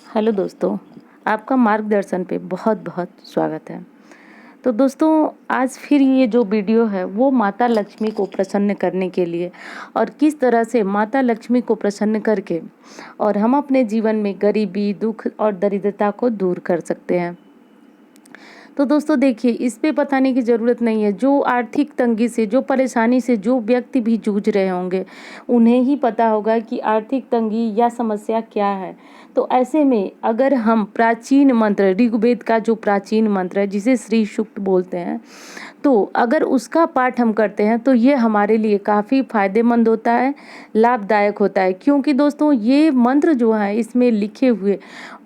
Hello दोस्तों, आपका मार्गदर्शन पे बहुत बहुत स्वागत है। तो दोस्तों, आज फिर ये जो वीडियो है वो माता लक्ष्मी को प्रसन्न करने के लिए और किस तरह से माता लक्ष्मी को प्रसन्न करके और हम अपने जीवन में गरीबी, दुख और दरिद्रता को दूर कर सकते हैं। तो दोस्तों देखिए, इस पे बताने की ज़रूरत नहीं है। जो आर्थिक तंगी से, जो परेशानी से जो व्यक्ति भी जूझ रहे होंगे, उन्हें ही पता होगा कि आर्थिक तंगी या समस्या क्या है। तो ऐसे में अगर हम प्राचीन मंत्र, ऋग्वेद का जो प्राचीन मंत्र है जिसे श्री सूक्त बोलते हैं, तो अगर उसका पाठ हम करते हैं तो ये हमारे लिए काफ़ी फायदेमंद होता है, लाभदायक होता है। क्योंकि दोस्तों ये मंत्र जो है इसमें लिखे हुए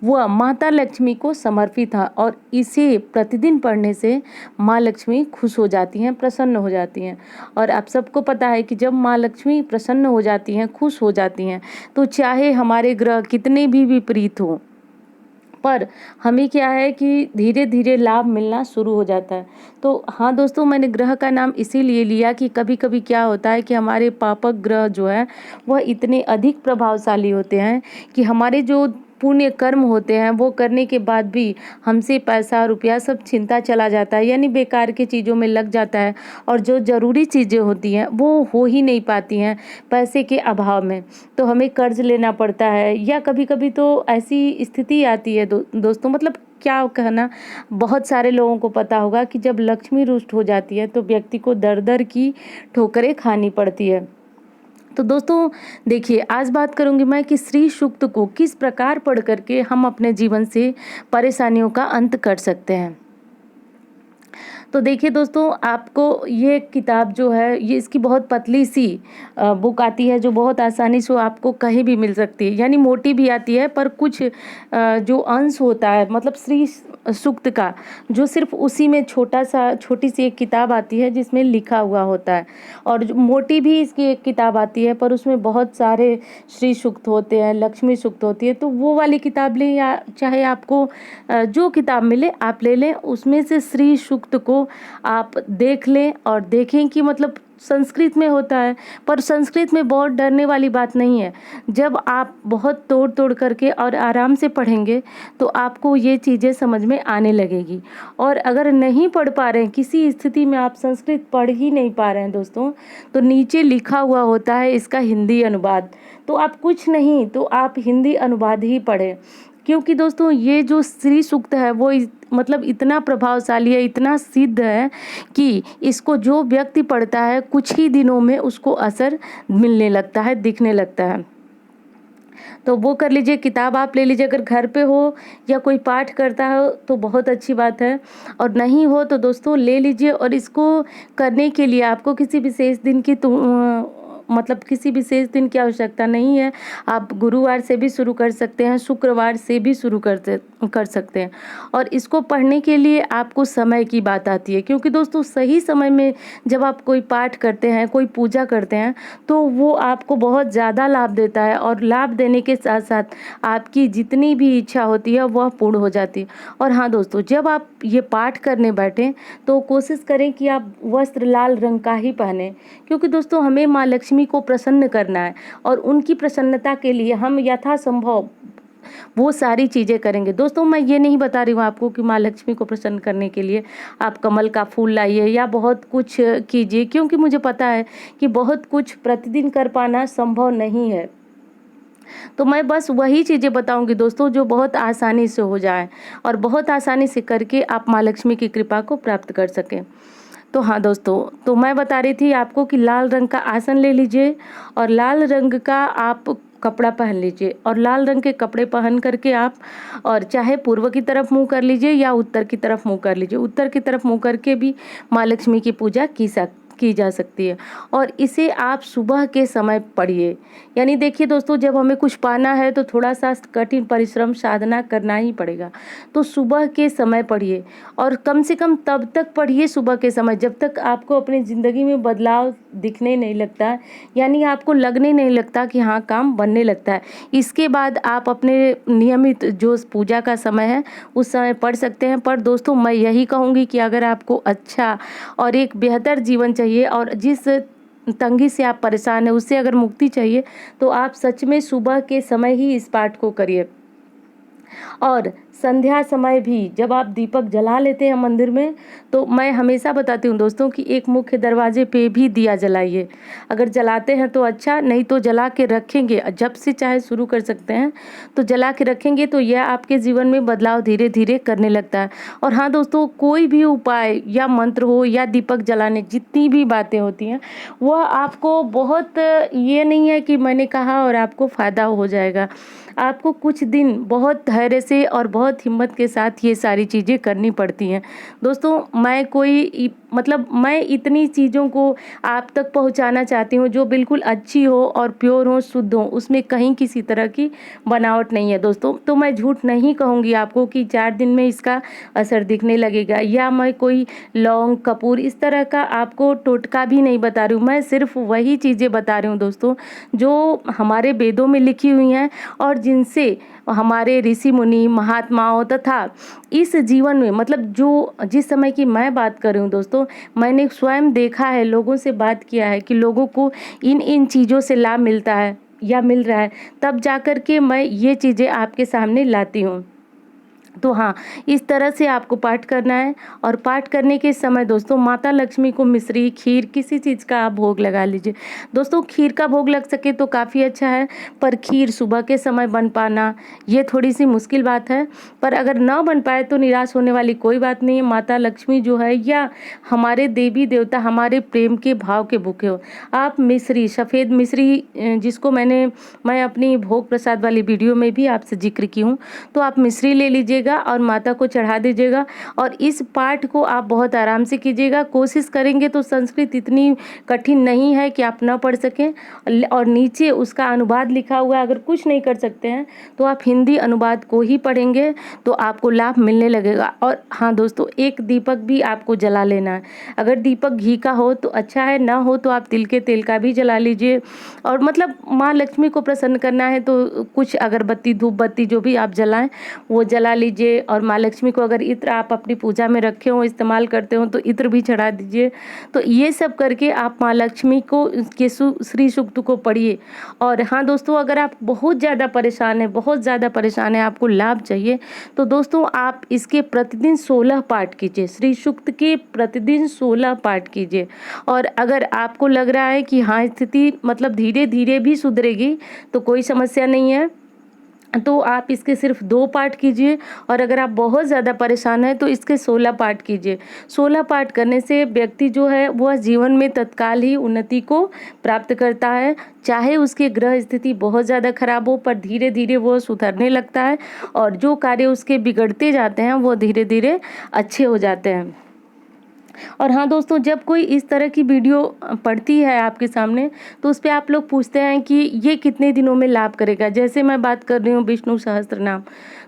वह माता लक्ष्मी को समर्पित है और इसे प्रतिदिन पढ़ने से माँ लक्ष्मी खुश हो जाती हैं, प्रसन्न हो जाती हैं। और आप सबको पता है कि जब माँ लक्ष्मी प्रसन्न हो जाती हैं, खुश हो जाती हैं, तो चाहे हमारे ग्रह कितने भी विपरीत हों, पर हमें क्या है कि धीरे धीरे लाभ मिलना शुरू हो जाता है। तो हाँ दोस्तों, मैंने ग्रह का नाम इसीलिए लिया कि कभी कभी क्या होता है कि हमारे पापक ग्रह जो है वह इतने अधिक प्रभावशाली होते हैं कि हमारे जो पुण्य कर्म होते हैं वो करने के बाद भी हमसे पैसा रुपया सब छिनता चला जाता है, यानी बेकार की चीज़ों में लग जाता है और जो ज़रूरी चीज़ें होती हैं वो हो ही नहीं पाती हैं पैसे के अभाव में। तो हमें कर्ज लेना पड़ता है या कभी कभी तो ऐसी स्थिति आती है दोस्तों, मतलब क्या कहना, बहुत सारे लोगों को पता होगा कि जब लक्ष्मी रुष्ट हो जाती है तो व्यक्ति को दर दर की ठोकरें खानी पड़ती है। तो दोस्तों देखिए, आज बात करूंगी मैं कि श्री सूक्त को किस प्रकार पढ़ करके हम अपने जीवन से परेशानियों का अंत कर सकते हैं। तो देखिए दोस्तों, आपको ये किताब जो है ये इसकी बहुत पतली सी बुक आती है जो बहुत आसानी से आपको कहीं भी मिल सकती है, यानी मोटी भी आती है पर कुछ जो अंश होता है मतलब श्री सूक्त का, जो सिर्फ उसी में छोटी सी एक किताब आती है जिसमें लिखा हुआ होता है। और जो मोटी भी इसकी एक किताब आती है पर उसमें बहुत सारे श्री सूक्त होते हैं, लक्ष्मी सूक्त होती है। तो वो वाली किताब लें या चाहे आपको जो किताब मिले आप ले लें, उसमें से श्री सूक्त को आप देख लें और देखें कि मतलब संस्कृत में होता है, पर संस्कृत में बहुत डरने वाली बात नहीं है। जब आप बहुत तोड़ तोड़ करके और आराम से पढ़ेंगे तो आपको ये चीज़ें समझ में आने लगेगी। और अगर नहीं पढ़ पा रहे हैं, किसी स्थिति में आप संस्कृत पढ़ ही नहीं पा रहे हैं दोस्तों, तो नीचे लिखा हुआ होता है इसका हिंदी अनुवाद। तो आप कुछ नहीं तो आप हिंदी अनुवाद ही पढ़ें, क्योंकि दोस्तों ये जो श्री सूक्त है वो मतलब इतना प्रभावशाली है, इतना सिद्ध है कि इसको जो व्यक्ति पढ़ता है कुछ ही दिनों में उसको असर मिलने लगता है, दिखने लगता है। तो वो कर लीजिए, किताब आप ले लीजिए। अगर घर पे हो या कोई पाठ करता हो तो बहुत अच्छी बात है, और नहीं हो तो दोस्तों ले लीजिए। और इसको करने के लिए आपको किसी विशेष दिन की मतलब किसी विशेष दिन की आवश्यकता नहीं है। आप गुरुवार से भी शुरू कर सकते हैं, शुक्रवार से भी शुरू कर सकते हैं। और इसको पढ़ने के लिए आपको समय की बात आती है, क्योंकि दोस्तों सही समय में जब आप कोई पाठ करते हैं, कोई पूजा करते हैं, तो वो आपको बहुत ज़्यादा लाभ देता है और लाभ देने के साथ साथ आपकी जितनी भी इच्छा होती है वह पूर्ण हो जाती है। और हाँ दोस्तों, जब आप ये पाठ करने बैठें तो कोशिश करें कि आप वस्त्र लाल रंग का ही पहने, क्योंकि दोस्तों हमें माँ लक्ष्मी को प्रसन्न करना है और उनकी प्रसन्नता के लिए हम यथासंभव वो सारी चीज़ें करेंगे। दोस्तों मैं ये नहीं बता रही हूँ आपको कि माँ लक्ष्मी को प्रसन्न करने के लिए आप कमल का फूल लाइए या बहुत कुछ कीजिए, क्योंकि मुझे पता है कि बहुत कुछ प्रतिदिन कर पाना संभव नहीं है। तो मैं बस वही चीज़ें बताऊंगी दोस्तों जो बहुत आसानी से हो जाए और बहुत आसानी से करके आप माँ लक्ष्मी की कृपा को प्राप्त कर सकें। तो हाँ दोस्तों, तो मैं बता रही थी आपको कि लाल रंग का आसन ले लीजिए और लाल रंग का आप कपड़ा पहन लीजिए, और लाल रंग के कपड़े पहन करके आप और चाहे पूर्व की तरफ मुंह कर लीजिए या उत्तर की तरफ मुंह कर लीजिए। उत्तर की तरफ मुंह करके भी माँ लक्ष्मी की पूजा की जा सकती है। और इसे आप सुबह के समय पढ़िए। यानी देखिए दोस्तों, जब हमें कुछ पाना है तो थोड़ा सा कठिन परिश्रम साधना करना ही पड़ेगा। तो सुबह के समय पढ़िए, और कम से कम तब तक पढ़िए सुबह के समय जब तक आपको अपनी ज़िंदगी में बदलाव दिखने नहीं लगता, यानी आपको लगने नहीं लगता कि हाँ काम बनने लगता है। इसके बाद आप अपने नियमित जो पूजा का समय है उस समय पढ़ सकते हैं। पर दोस्तों मैं यही कहूँगी कि अगर आपको अच्छा और एक बेहतर जीवन चाहिए और जिस तंगी से आप परेशान हैं उससे अगर मुक्ति चाहिए, तो आप सच में सुबह के समय ही इस पाठ को करिए। और संध्या समय भी जब आप दीपक जला लेते हैं मंदिर में, तो मैं हमेशा बताती हूँ दोस्तों कि एक मुख्य दरवाजे पे भी दिया जलाइए। अगर जलाते हैं तो अच्छा, नहीं तो जला के रखेंगे, जब से चाहे शुरू कर सकते हैं, तो जला के रखेंगे तो यह आपके जीवन में बदलाव धीरे धीरे करने लगता है। और हाँ दोस्तों, कोई भी उपाय या मंत्र हो या दीपक जलाने, जितनी भी बातें होती हैं वह आपको बहुत, ये नहीं है कि मैंने कहा और आपको फ़ायदा हो जाएगा। आपको कुछ दिन बहुत धैर्य से और बहुत हिम्मत के साथ ये सारी चीज़ें करनी पड़ती हैं। दोस्तों, मैं मैं इतनी चीज़ों को आप तक पहुंचाना चाहती हूँ जो बिल्कुल अच्छी हो और प्योर हो, शुद्ध हो, उसमें कहीं किसी तरह की बनावट नहीं है दोस्तों। तो मैं झूठ नहीं कहूँगी आपको कि 4 दिन में इसका असर दिखने लगेगा, या मैं कोई लौंग कपूर इस तरह का आपको टोटका भी नहीं बता रही हूँ। मैं सिर्फ वही चीज़ें बता रही हूँ दोस्तों जो हमारे वेदों में लिखी हुई हैं और जिनसे हमारे ऋषि मुनि महात्माओं तथा इस जीवन में, मतलब जो जिस समय की मैं बात कर रही हूँ दोस्तों, मैंने स्वयं देखा है, लोगों से बात किया है कि लोगों को इन चीज़ों से लाभ मिलता है या मिल रहा है, तब जाकर के मैं ये चीज़ें आपके सामने लाती हूँ। तो हाँ, इस तरह से आपको पाठ करना है। और पाठ करने के समय दोस्तों माता लक्ष्मी को मिश्री, खीर, किसी चीज़ का आप भोग लगा लीजिए। दोस्तों, खीर का भोग लग सके तो काफ़ी अच्छा है, पर खीर सुबह के समय बन पाना ये थोड़ी सी मुश्किल बात है। पर अगर ना बन पाए तो निराश होने वाली कोई बात नहीं है। माता लक्ष्मी जो है या हमारे देवी देवता हमारे प्रेम के भाव के भूखे हो। आप मिश्री, सफ़ेद मिश्री, जिसको मैं अपनी भोग प्रसाद वाली वीडियो में भी आपसे जिक्र की हूँ, तो आप मिश्री ले लीजिएगा और माता को चढ़ा दीजिएगा। और इस पाठ को आप बहुत आराम से कीजिएगा। कोशिश करेंगे तो संस्कृत इतनी कठिन नहीं है कि आप ना पढ़ सकें, और नीचे उसका अनुवाद लिखा हुआ है। अगर कुछ नहीं कर सकते हैं तो आप हिंदी अनुवाद को ही पढ़ेंगे तो आपको लाभ मिलने लगेगा। और हाँ दोस्तों, एक दीपक भी आपको जला लेना है। अगर दीपक घी का हो तो अच्छा है, ना हो तो आप तिल के तेल का भी जला लीजिए। और मतलब माँ लक्ष्मी को प्रसन्न करना है तो कुछ अगरबत्ती, धूप बत्ती जो भी आप जलाएं वो जला लीजिए। और माँ लक्ष्मी को अगर इत्र आप अपनी पूजा में रखे हो, इस्तेमाल करते हो, तो इत्र भी चढ़ा दीजिए। तो ये सब करके आप माँ लक्ष्मी को के श्री सूक्त को पढ़िए। और हाँ दोस्तों, अगर आप बहुत ज़्यादा परेशान हैं, आपको लाभ चाहिए, तो दोस्तों आप इसके प्रतिदिन 16 पाठ कीजिए। श्री सूक्त के प्रतिदिन 16 पाठ कीजिए। और अगर आपको लग रहा है कि हाँ स्थिति मतलब धीरे धीरे भी सुधरेगी, तो कोई समस्या नहीं है, तो आप इसके सिर्फ 2 पाठ कीजिए। और अगर आप बहुत ज़्यादा परेशान हैं तो इसके 16 पाठ कीजिए। 16 पाठ करने से व्यक्ति जो है वह जीवन में तत्काल ही उन्नति को प्राप्त करता है। चाहे उसकी ग्रह स्थिति बहुत ज़्यादा खराब हो, पर धीरे धीरे वो सुधरने लगता है और जो कार्य उसके बिगड़ते जाते हैं वो धीरे धीरे अच्छे हो जाते हैं। और हाँ दोस्तों, जब कोई इस तरह की वीडियो पड़ती है आपके सामने, तो उस पे आप लोग पूछते हैं कि ये कितने दिनों में लाभ करेगा। जैसे मैं बात कर रही हूँ विष्णु सहस्त्र नाम,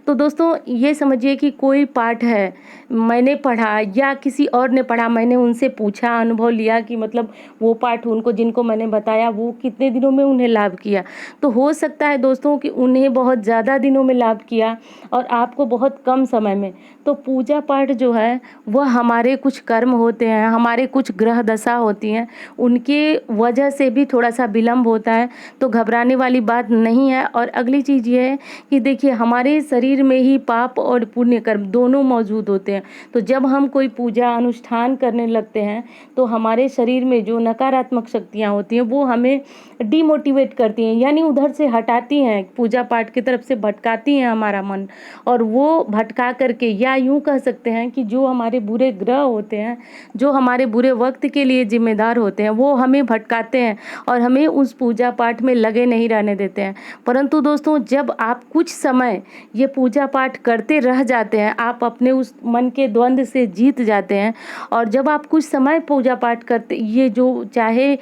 तो दोस्तों ये समझिए कि कोई पाठ है, मैंने पढ़ा या किसी और ने पढ़ा, मैंने उनसे पूछा, अनुभव लिया कि मतलब वो पाठ उनको जिनको मैंने बताया वो कितने दिनों में उन्हें लाभ किया। तो हो सकता है दोस्तों कि उन्हें बहुत ज़्यादा दिनों में लाभ किया और आपको बहुत कम समय में। तो पूजा पाठ जो है वह हमारे कुछ कर्म होते हैं, हमारे कुछ ग्रह दशा होती हैं, उनके वजह से भी थोड़ा सा विलम्ब होता है, तो घबराने वाली बात नहीं है। और अगली चीज़ ये है कि देखिए, हमारे शरीर में ही पाप और पुण्य कर्म दोनों मौजूद होते हैं। तो जब हम कोई पूजा अनुष्ठान करने लगते हैं तो हमारे शरीर में जो नकारात्मक शक्तियाँ होती हैं वो हमें डिमोटिवेट करती हैं, यानी उधर से हटाती हैं, पूजा पाठ की तरफ से भटकाती हैं हमारा मन। और वो भटका करके, या यूँ कह सकते हैं कि जो हमारे बुरे ग्रह होते हैं, जो हमारे बुरे वक्त के लिए जिम्मेदार होते हैं, वो हमें भटकाते हैं और हमें उस पूजा पाठ में लगे नहीं रहने देते हैं। परंतु दोस्तों, जब आप कुछ समय ये पूजा पाठ करते रह जाते हैं, आप अपने उस मन के द्वंद्व से जीत जाते हैं। और जब आप कुछ समय पूजा पाठ करते, ये जो चाहे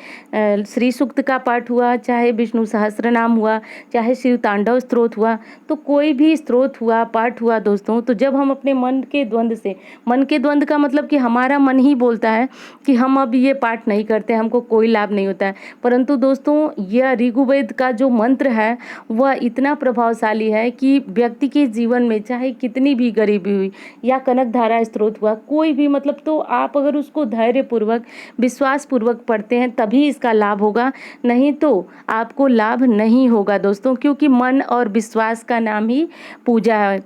श्री सूक्त का पाठ हुआ, चाहे विष्णु सहस्त्र नाम हुआ, चाहे शिव तांडव स्तोत्र हुआ, तो कोई भी स्तोत्र हुआ, पाठ हुआ दोस्तों, तो जब हम अपने मन के द्वंद्व से, मन के द्वंद्व का मतलब कि हमारा मन ही बोलता है कि हम अब ये पाठ नहीं करते, हमको कोई लाभ नहीं होता है। परंतु दोस्तों, यह ऋग्वेद का जो मंत्र है वह इतना प्रभावशाली है कि व्यक्ति के जीवन में चाहे कितनी भी गरीबी हुई या कनक धारा स्तोत्र हुआ, कोई भी मतलब, तो आप अगर उसको धैर्यपूर्वक, विश्वासपूर्वक पढ़ते हैं तभी इसका लाभ होगा, नहीं तो आपको लाभ नहीं होगा दोस्तों। क्योंकि मन और विश्वास का नाम ही पूजा है।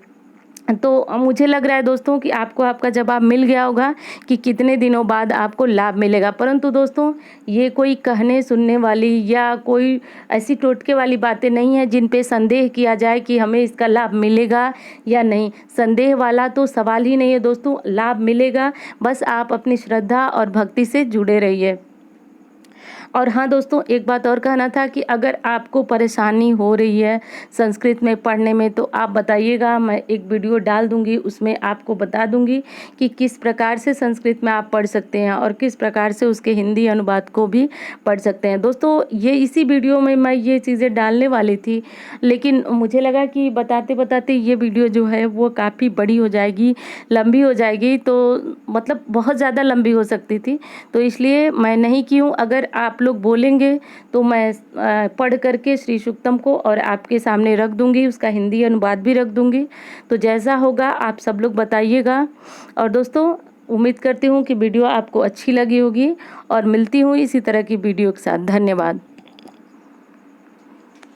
तो मुझे लग रहा है दोस्तों कि आपको आपका जवाब मिल गया होगा कि कितने दिनों बाद आपको लाभ मिलेगा। परंतु दोस्तों, ये कोई कहने सुनने वाली या कोई ऐसी टोटके वाली बातें नहीं है जिन पे संदेह किया जाए कि हमें इसका लाभ मिलेगा या नहीं। संदेह वाला तो सवाल ही नहीं है दोस्तों, लाभ मिलेगा। बस आप अपनी श्रद्धा और भक्ति से जुड़े रहिए। और हाँ दोस्तों, एक बात और कहना था कि अगर आपको परेशानी हो रही है संस्कृत में पढ़ने में, तो आप बताइएगा, मैं एक वीडियो डाल दूँगी, उसमें आपको बता दूँगी कि किस प्रकार से संस्कृत में आप पढ़ सकते हैं और किस प्रकार से उसके हिंदी अनुवाद को भी पढ़ सकते हैं। दोस्तों, ये इसी वीडियो में मैं ये चीज़ें डालने वाली थी, लेकिन मुझे लगा कि बताते बताते ये वीडियो जो है वो काफ़ी बड़ी हो जाएगी, लंबी हो जाएगी, तो मतलब बहुत ज़्यादा लंबी हो सकती थी, तो इसलिए मैं नहीं की हूँ। अगर आप लोग बोलेंगे तो मैं पढ़ करके श्री सूक्तम को और आपके सामने रख दूंगी, उसका हिंदी अनुवाद भी रख दूंगी। तो जैसा होगा आप सब लोग बताइएगा। और दोस्तों, उम्मीद करती हूँ कि वीडियो आपको अच्छी लगी होगी और मिलती हूँ इसी तरह की वीडियो के साथ। धन्यवाद।